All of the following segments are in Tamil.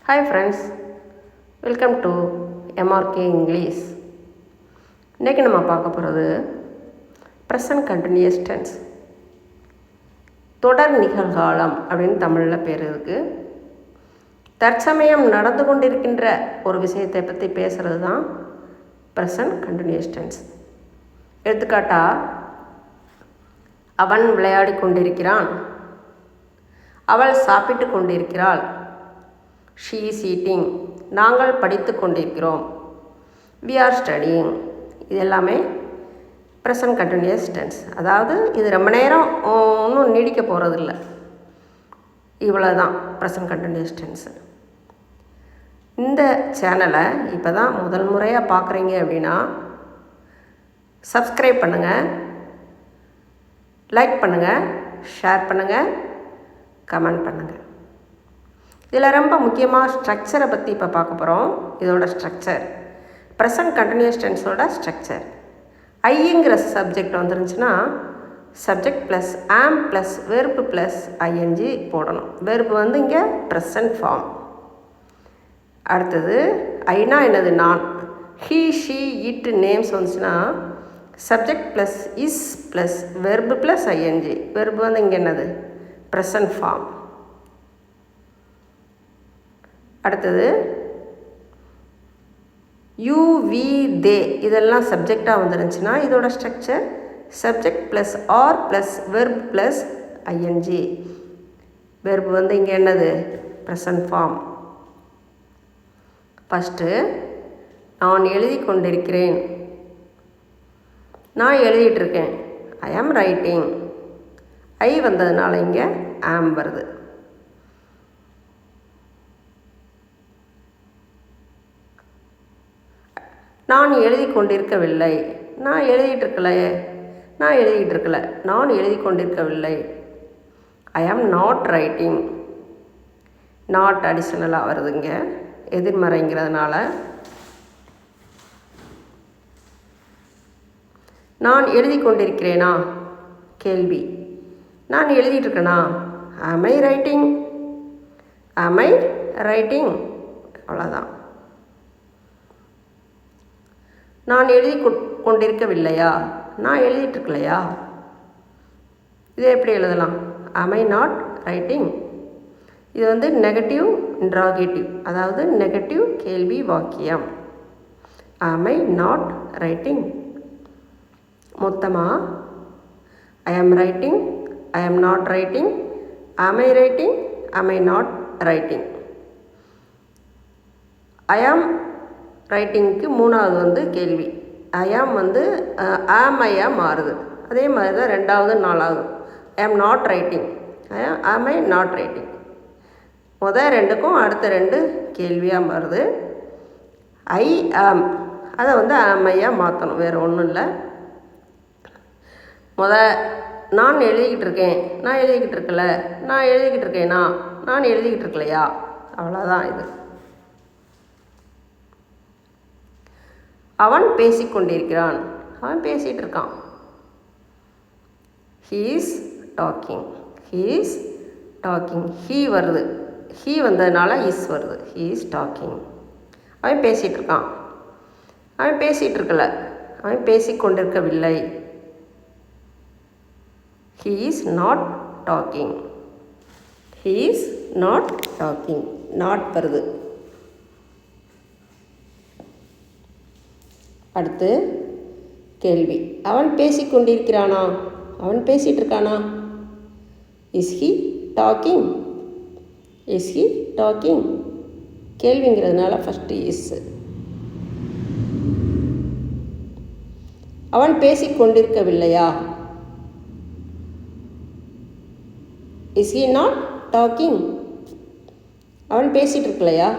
Hi friends, welcome to MRK English. இன்றைக்கி நம்ம பார்க்க போகிறது ப்ரெசன்ட் கண்டினியூஸ் டென்ஸ், தொடர் நிகழ்காலம் அப்படின்னு தமிழில் பேர் இருக்குது. தற்சமயம் நடந்து கொண்டிருக்கின்ற ஒரு விஷயத்தை பற்றி பேசுகிறது தான் ப்ரெசன்ட் கண்டினியூஸ் டென்ஸ். எடுத்துக்காட்டா, அவன் விளையாடி கொண்டிருக்கிறான், அவள் சாப்பிட்டு கொண்டிருக்கிறாள், she is eating, நாங்கள் படித்து கொண்டிருக்கிறோம், we are studying. இது எல்லாமே ப்ரெசன்ட் கண்டினியூஸ் டென்ஸ். அதாவது இது ரொம்ப நேரம் ஒன்றும் நீடிக்க போகிறதில்ல, இவ்வளோ தான் ப்ரெசன்ட் கண்டினியூஸ் டென்ஸு. இந்த சேனலை இப்போ தான் முதல் முறையாக பார்க்குறீங்க அப்படின்னா சப்ஸ்கிரைப் பண்ணுங்கள், லைக் பண்ணுங்கள், ஷேர் பண்ணுங்கள், கமெண்ட் பண்ணுங்கள். இதில் ரொம்ப முக்கியமாக ஸ்ட்ரக்சரை பற்றி இப்போ பார்க்க போகிறோம். இதோட ஸ்ட்ரக்சர், ப்ரெசன்ட் கண்டினியூஸ் டென்ஸோட ஸ்ட்ரக்சர். ஐங்கிற சப்ஜெக்ட் வந்துருந்துச்சுன்னா subject plus am plus verb plus I N G போடணும். வெர்பு வந்து இங்கே ப்ரெசன்ட் ஃபார்ம். அடுத்தது ஐனா என்னது, நான். ஹீ ஷீ இட் நேம்ஸ் வந்துச்சுன்னா subject plus is plus verb plus I N G. Verb வந்து இங்கே என்னது, ப்ரெசன்ட் ஃபார்ம். அடுத்தது யூ வி தே இதெல்லாம் சப்ஜெக்டாக வந்துருந்துச்சுன்னா இதோட structure subject plus are plus verb plus I N G. Verb வந்து இங்கே என்னது, ப்ரெசன்ட் ஃபார்ம். ஃபஸ்ட்டு நான் எழுதி கொண்டிருக்கிறேன், நான் எழுதிட்டுருக்கேன், ஐ ஆம் ரைட்டிங். ஐ வந்ததுனால இங்கே ஆம் வருது. நான் எழுதி கொண்டிருக்கவில்லை, நான் எழுதிட்டுருக்கல, நான் எழுதிட்டுருக்கல, நான் எழுதி கொண்டிருக்கவில்லை, ஐ ஆம் நாட் ரைட்டிங். நாட் அடிஷ்னலாக வருதுங்க, எதிர்மறைங்கிறதுனால. நான் எழுதி கொண்டிருக்கிறேனா, கேள்வி. நான் எழுதிட்டுருக்கேனா, ஆம் ஐ ரைட்டிங், ஆம் ஐ ரைட்டிங், அவ்வளோதான். நான் எழுதி கொண்டிருக்கவில்லையா, நான் எழுதிட்டுருக்கலையா. இதை எப்படி எழுதலாம், am I not writing. இது வந்து நெகட்டிவ் இன்ட்ராகேட்டிவ், அதாவது நெகட்டிவ் கேள்வி வாக்கியம். am I not writing. மொத்தமாக I am writing, I am not writing, am I writing, am I not writing. I am ரைட்டிங்க்கு மூணாவது வந்து கேள்வி. ஐஆம் வந்து ஆம் ஐயா மாறுது. அதே மாதிரி தான் ரெண்டாவது நாலாவது. ஐ ஆம் நாட் ரைட்டிங், ஆம் ஐ நாட் ரைட்டிங். முதல் ரெண்டுக்கும் அடுத்த ரெண்டு கேள்வியாக மாறுது. ஐ ஆம் அதை வந்து ஆம் ஐயா மாற்றணும், வேறு ஒன்றும் இல்லை. நான் எழுதிக்கிட்டு இருக்கேன், நான் எழுதிக்கிட்டு இருக்கல, நான் எழுதிக்கிட்டு இருக்கேனா, நான் எழுதிக்கிட்டு இருக்கலையா, அவ்வளோதான் இது. அவன் பேசிக்கொண்டிருக்கிறான், அவன் பேசிகிட்டு இருக்கான். He is talking, he is talking. He வருது, ஹீ வந்ததுனால இஸ் வருது. He is talking. அவன் பேசிகிட்டு இருக்கான், அவன் பேசிகிட்டு இருக்கல, அவன் பேசிக்கொண்டிருக்கவில்லை. He is not talking, he is not talking. Not வருது. அடுத்து கேள்வி, அவன் பேசிக்கொண்டிருக்கிறானா, அவன் பேசிகிட்டு இருக்கானா. Is he talking, is he talking. கேள்விங்கிறதுனால ஃபஸ்ட்டு இஸ். அவன் பேசிக்கொண்டிருக்கவில்லையா, இஸ் ஹி நாட் டாக்கிங். அவன் பேசிகிட்டு இருக்கலையா,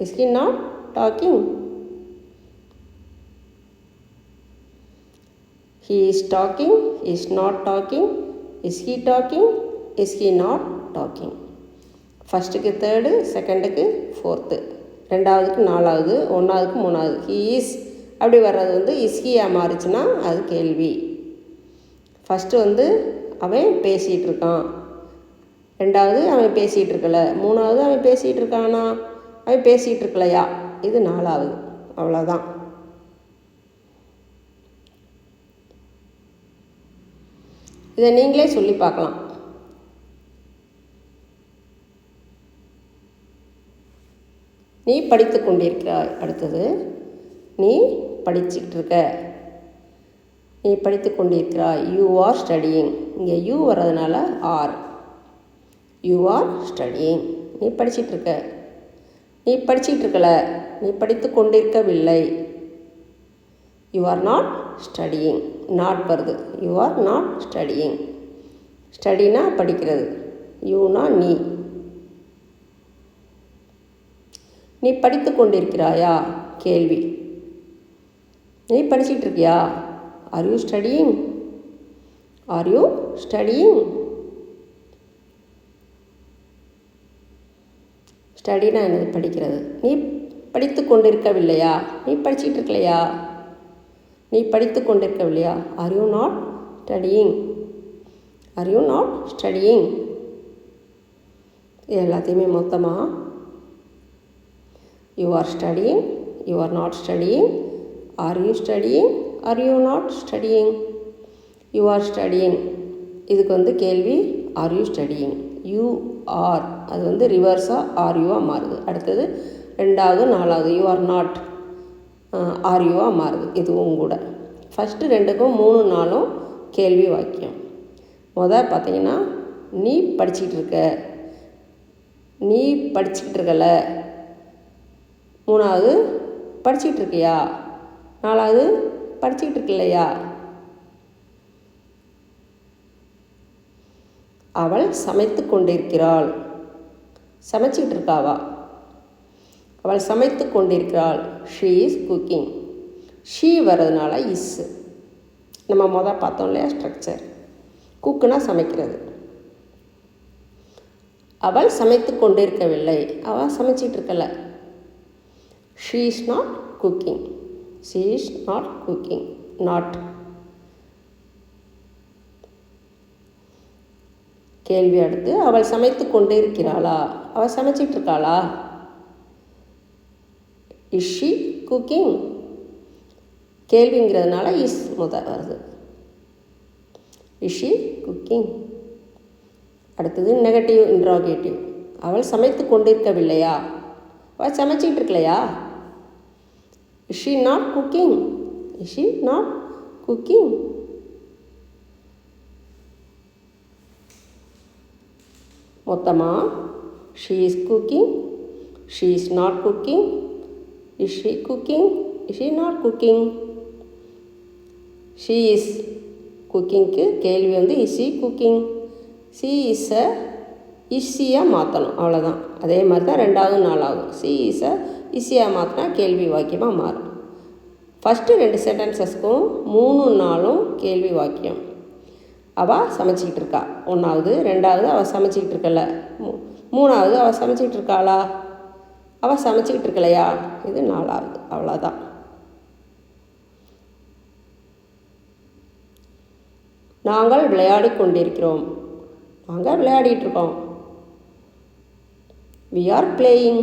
is he not talking. He is talking, he is not talking, is he talking, is he not talking. ஃபஸ்ட்டுக்கு தேர்டு, செகண்டுக்கு ஃபோர்த்து, ரெண்டாவதுக்கு நாலாவது, ஒன்றாவதுக்கு மூணாவது. ஹீ இஸ் அப்படி வர்றது வந்து இஸ்கியாக மாறிச்சுன்னா அது கேள்வி. ஃபஸ்ட்டு வந்து அவன் பேசிகிட்டு இருக்கான், ரெண்டாவது அவன் பேசிகிட்டு இருக்கல, மூணாவது அவன் பேசிகிட்டு இருக்கானா, அவன் பேசிகிட்டு இருக்கலையா, இது 4வது. அவ்வளோதான். இதை நீங்களே சொல்லி பார்க்கலாம். நீ படித்து கொண்டிருக்கிறாய். அடுத்தது நீ படிச்சுக்கிட்டு இருக்க. நீ படித்து கொண்டிருக்கிறாய். You are studying. இங்கே யூ வர்றதுனால ஆர். You are studying. நீ படிச்சுட்டு இருக்க. நீ படிச்சுட்டு இருக்கல. நீ படித்து கொண்டிருக்கவில்லை. You are not studying. Not வருது. You are not studying. ஸ்டடினா படிக்கிறது. யூனா நீ. நீ படித்து கொண்டிருக்கிறாயா, கேள்வி. நீ படிச்சுட்டு இருக்கியா, are you studying. Are you studying. ஸ்டடினா என்னது, படிக்கிறது. நீ படித்து கொண்டிருக்கவில்லையா, நீ படிச்சுட்டு இருக்கலையா, நீ படித்து கொண்டிருக்கவில்லையா, are you not studying. Are you not studying. இது எல்லாத்தையுமே மொத்தமாக you are studying, you are not studying, are you studying, are you not studying. You are studying, இதுக்கு வந்து கேள்வி are you studying. You are அது வந்து ரிவர்ஸாக ஆர் யூவாக மாறுது. அடுத்தது 2வது 4வது யூ ஆர் நாட் ஆர் யூவாக மாறுது. இதுவும் கூட ஃபஸ்ட்டு 2க்கும் 3 4ம் கேள்வி வாக்கியம். பார்த்தீங்கன்னா நீ படிச்சுக்கிட்டு இருக்க, நீ படிச்சுக்கிட்டு இருக்கல. 3வது படிச்சுக்கிட்டு இருக்கியா, 4வது படிச்சுக்கிட்டு இருக்கலையா. அவள் சமைத்து கொண்டிருக்கிறாள். சமைச்சிக்கிட்டு இருக்காவா, அவள் சமைத்து கொண்டிருக்கிறாள். She is cooking. ஷீ வர்றதுனால இஸ். நம்ம பார்த்தோம் இல்லையா ஸ்ட்ரக்சர். குக்குனா சமைக்கிறது. அவள் சமைத்து கொண்டிருக்கவில்லை, அவள் சமைச்சிட்டு இருக்கல. She is not cooking. She is not cooking. Not. கேள்வி அடுத்து அவள் சமைத்து கொண்டே இருக்கிறாளா, அவள் சமைச்சிட்டு இருக்காளா. Is she cooking. கேள்விங்கிறதுனால இஸ் வருது. Is she cooking. அடுத்தது நெகட்டிவ் இன்ட்ராகேட்டிவ். அவள் சமைத்து கொண்டிருக்கவில்லையா, அவள் சமைச்சிட்டு இருக்கலையா. Is she not cooking. Is she not cooking. மொத்தமாக she is cooking, she is not cooking, is she cooking, is she not cooking. She is குக்கிங்க்கு கேள்வி வந்து இஸ் ஷீ குக்கிங். ஷீ இஸ்ஸை இஸ்ஸியாக மாற்றணும், அவ்வளோதான். அதே மாதிரி தான் 2வது 4வது. ஷீ இஸ்ஸை இஸ்ஸியாக மாற்றினா கேள்வி வாக்கியமாக மாறும். ஃபஸ்ட்டு 2 சென்டென்சஸ்க்கும் 3 4ம் கேள்வி வாக்கியம். அவள் சமைச்சிக்கிட்டு இருக்கா 1வது, 2வது அவள் சமைச்சிக்கிட்டு இருக்கல, 3வது அவள் சமைச்சிக்கிட்டு இருக்காளா, அவள் சமைச்சிக்கிட்டு இருக்கலையா, இது 4வது. அவ்வளோதான். நாங்கள் விளையாடி கொண்டிருக்கிறோம். நாங்கள் விளையாடிட்டு இருக்கோம். We are playing.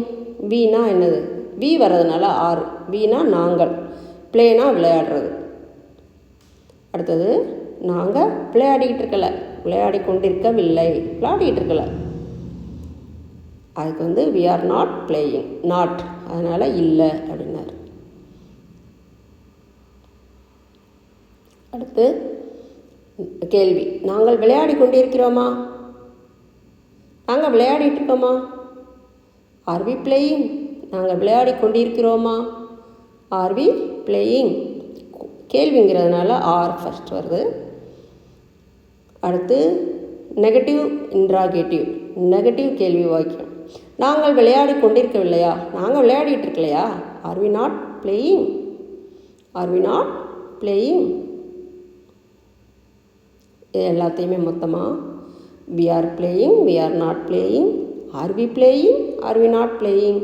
வீனா என்னது, வி வர்றதுனால ஆர். வீனா நாங்கள், பிளேனா விளையாடுறது. அடுத்தது நாங்கள் விளையாடிக்கிட்டு இருக்கல, விளையாடி கொண்டிருக்கவில்லை, விளையாடிக்கிட்டு இருக்கல. அதுக்கு வந்து we are not playing. Not அதனால் இல்லை அப்படின்னாரு. அடுத்து கேள்வி நாங்கள் விளையாடி கொண்டிருக்கிறோமா, நாங்கள் விளையாடிட்டு இருக்கோமா. Are we playing. நாங்கள் விளையாடி கொண்டிருக்கிறோமா, ஆர் வி பிளேயிங். கேள்விங்கிறதுனால ஆர் ஃபஸ்ட் வருது. அடுத்து நெகட்டிவ் இன்ட்ராகேட்டிவ். நெகட்டிவ் கேள்வி வாக்கியம். நாங்கள் விளையாடி கொண்டிருக்கவில்லையா, நாங்கள் விளையாடிட்டு இருக்கலையா. Are we not playing. Are we not playing. எல்லாத்தையுமே மொத்தமாக we are playing, we are not playing, are we playing, are we not playing.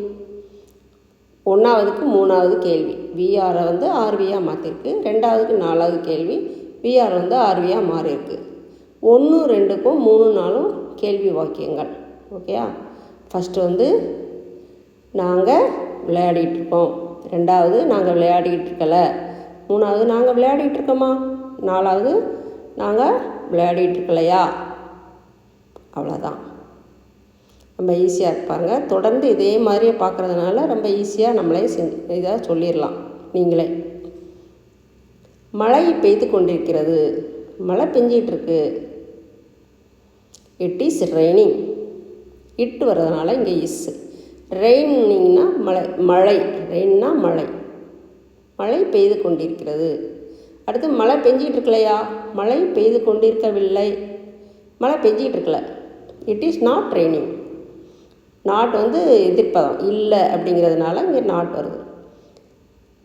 1வதுக்கு 3வது கேள்வி விஆரை வந்து ஆர்வியாக மாற்றிருக்கு. 2வதுக்கு 4வது கேள்வி விஆர் வந்து ஆர்வியாக மாறியிருக்கு. 1 2க்கும் 3 4ம் கேள்வி வாக்கியங்கள். ஓகேயா. ஃபஸ்ட்டு வந்து நாங்கள் விளையாடிட்டுருக்கோம். ரெண்டாவது நாங்கள் விளையாடிக்கிட்டு இருக்கல. மூணாவது நாங்கள் விளையாடிட்டு இருக்கோமா. நாலாவது நாங்கள் விளையாடிட்டு இருக்கலையா. அவ்வளோதான். ரொம்ப ஈஸியாக இருப்பாங்க. தொடர்ந்து இதே மாதிரியே பார்க்குறதுனால ரொம்ப ஈஸியாக நம்மளே இதாக சொல்லிடலாம் நீங்களே. மழை பெய்து கொண்டிருக்கிறது. மழை பெஞ்சிகிட்ருக்கு. It is raining. இட்டு வர்றதுனால இங்கே இஸ். ரெய்னிங்னா மழை. மழை ரெயின்னா மழை. மழை பெய்து கொண்டிருக்கிறது. அடுத்து மழை பெஞ்சிகிட்டு இருக்கலையா. மழை பெய்து கொண்டிருக்கவில்லை. மழை பெஞ்சிகிட்டு இருக்கல. It is not raining. Not எதிர்ப்பதம் இல்லை அப்படிங்கிறதுனால இங்கே நாட் வருது.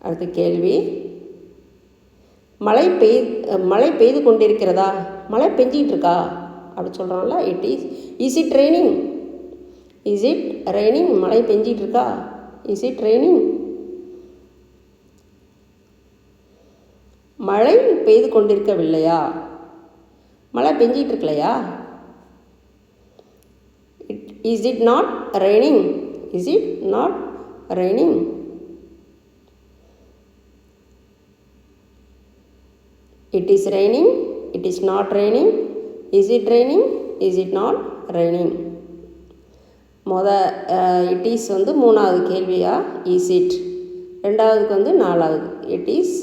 அடுத்த கேள்வி, மழை பெய்து கொண்டிருக்கிறதா. மழை பெஞ்சிகிட்டு இருக்கா அப்படி சொல்கிறோம்ல. Is it raining. Is it raining. மழை பெஞ்சிகிட்டு இருக்கா. Is it raining. மழை பெய்து கொண்டிருக்கவில்லையா. மழை பெஞ்சிகிட்டு இருக்கலையா. Is it not raining. Is it not raining. It is raining. It is not raining. Is it raining. Is it not raining. It is மூணாவது கேள்வியா. இஸ் இட் ரெண்டாவதுக்கு நாலாவது. இட் இஸ்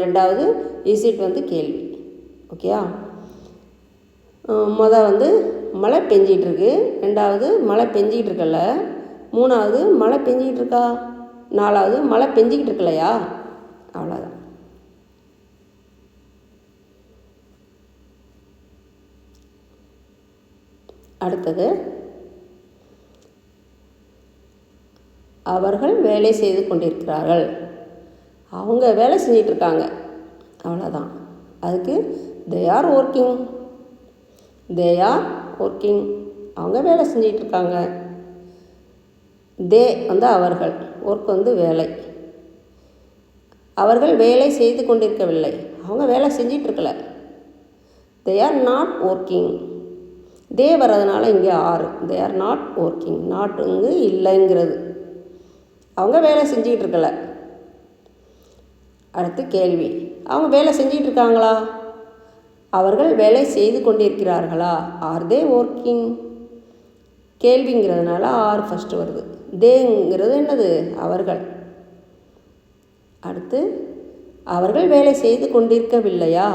ரெண்டாவது. இஸ் இட் கேள்வி. ஓகேயா. மழை பெஞ்சிகிட்ருக்கு. ரெண்டாவது மழை பெஞ்சிக்கிட்டு இருக்கல. மூணாவது மழை பெஞ்சிக்கிட்டு இருக்கா. நாலாவது மழை பெஞ்சிக்கிட்டு இருக்கலையா. அவ்வளோதான். அடுத்தது, அவர்கள் வேலை செய்து கொண்டிருக்கிறார்கள். அவங்க வேலை செஞ்சிட்ருக்காங்க. அவ்வளோதான். அதுக்கு தே are working. They are working. அவங்க வேலை செஞ்சிட்ருக்காங்க. தே அவர்கள். ஒர்க் வேலை. அவர்கள் வேலை செய்து கொண்டிருக்கவில்லை. அவங்க வேலை செஞ்சிட்ருக்கல. They are not working. They வர்றதுனால இங்கே are. They are not working. நாட்டுங்க இல்லைங்கிறது. அவங்க வேலை செஞ்சிகிட்டு இருக்கல. அடுத்து கேள்வி, அவங்க வேலை செஞ்சிகிட்டு இருக்காங்களா. அவர்கள் வேலை செய்து கொண்டிருக்கிறார்களா. Are they working. கேள்விங்கிறதுனால ஆர் ஃபஸ்ட்டு வருது. தேங்கிறது என்னது, அவர்கள். அடுத்து, அவர்கள் வேலை செய்து கொண்டிருக்கவில்லையா.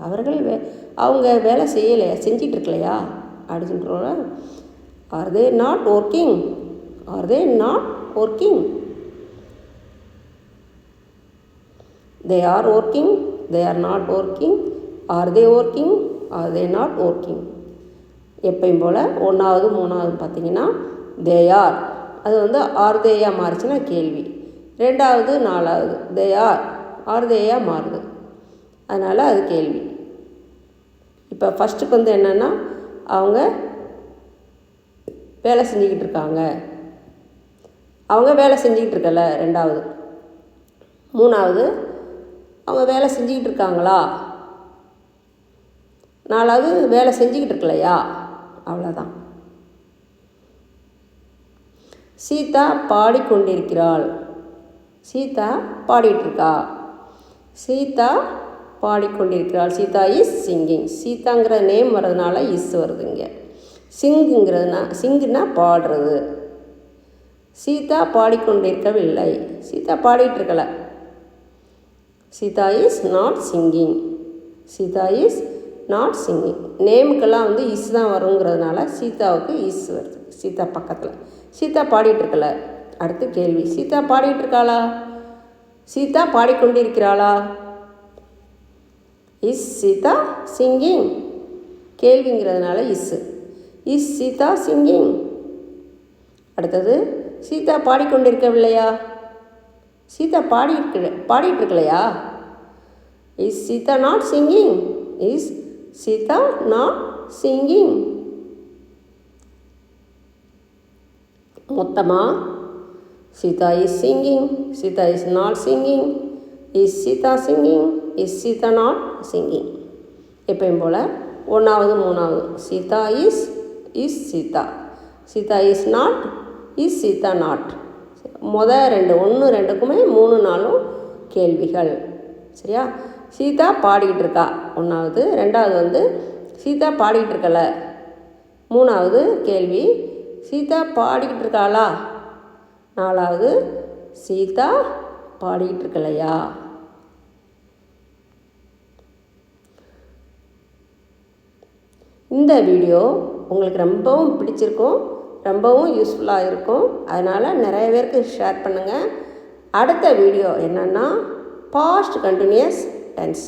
அவர்கள் அவங்க வேலை செய்யலையா, செஞ்சிட்ருக்கலையா அப்படின்னு சொல்கிறோம். Are they not working. Are they not working. They are working. They are not working. Are they working. Are they not working. எப்பயும் போல் ஒன்றாவது மூணாவது பார்த்திங்கன்னா தே ஆர். அது ஆர் தேயாக மாறிச்சுன்னா கேள்வி. ரெண்டாவது நாலாவது தே ஆர் தேயாக மாறுது. அதனால் அது கேள்வி. இப்போ ஃபஸ்ட்டுக்கு என்னென்னா அவங்க வேலை செஞ்சுக்கிட்டு இருக்காங்க. அவங்க வேலை செஞ்சுக்கிட்டு இருக்கல. ரெண்டாவது. மூணாவது அவங்க வேலை செஞ்சுக்கிட்டு இருக்காங்களா. நாலாவது வேலை செஞ்சுக்கிட்டு இருக்கலையா. அவ்வளோதான். சீதா பாடிக்கொண்டிருக்கிறாள். சீதா பாடிட்டுருக்கா. சீதா பாடிக்கொண்டிருக்கிறாள். Sita is singing. சீதாங்கிற நேம் வர்றதுனால இஸ் வருது இங்கே. சிங்குன்னா பாடுறது. சீதா பாடிக்கொண்டிருக்கவில்லை. சீதா பாடிட்டுருக்கல. Sita is not singing. Sita is not singing. நேமுக்கெல்லாம் இஸ் தான் வருங்கிறதுனால சீதாவுக்கு இஸ் வருது. சீதா பக்கத்தில். சீதா பாடிட்டுருக்கல. அடுத்து கேள்வி, சீதா பாடிட்டுருக்காளா. சீதா பாடிக்கொண்டிருக்கிறாளா. Is Sita singing. கேள்விங்கிறதுனால இஸ் சீதா சிங்கிங். அடுத்தது, சீதா பாடிக்கொண்டிருக்கவில்லையா. சீதா பாடிட்டுருக்கலையா. Is Sita not singing. Is Sita not singing. மொத்தமாக Sita is singing. Sita is not singing. Is Sita singing. Is Sita not singing. எப்பயும் போல் ஒன்றாவது மூணாவது. Sita is Sita. Sita is not. Is Sita not. ரெண்டு 1 2க்குமே 3 4 கேள்விகள். சரியா? சீதா பாடிக்கிட்டு இருக்கா 1வது. 2வது சீதா பாடிக்கிட்டு இருக்கல. 3வது கேள்வி சீதா பாடிக்கிட்டு இருக்காளா. 4வது சீதா பாடிக்கிட்டு இருக்கலையா. இந்த வீடியோ உங்களுக்கு ரொம்பவும் பிடிச்சிருக்கும், ரொம்பவும் யூஸ்ஃபுல்லாக இருக்கும். அதனால் நிறைய பேருக்கு ஷேர் பண்ணுங்கள். அடுத்த வீடியோ என்னென்னா பாஸ்ட் கண்டினியூஸ் டென்ஸ்.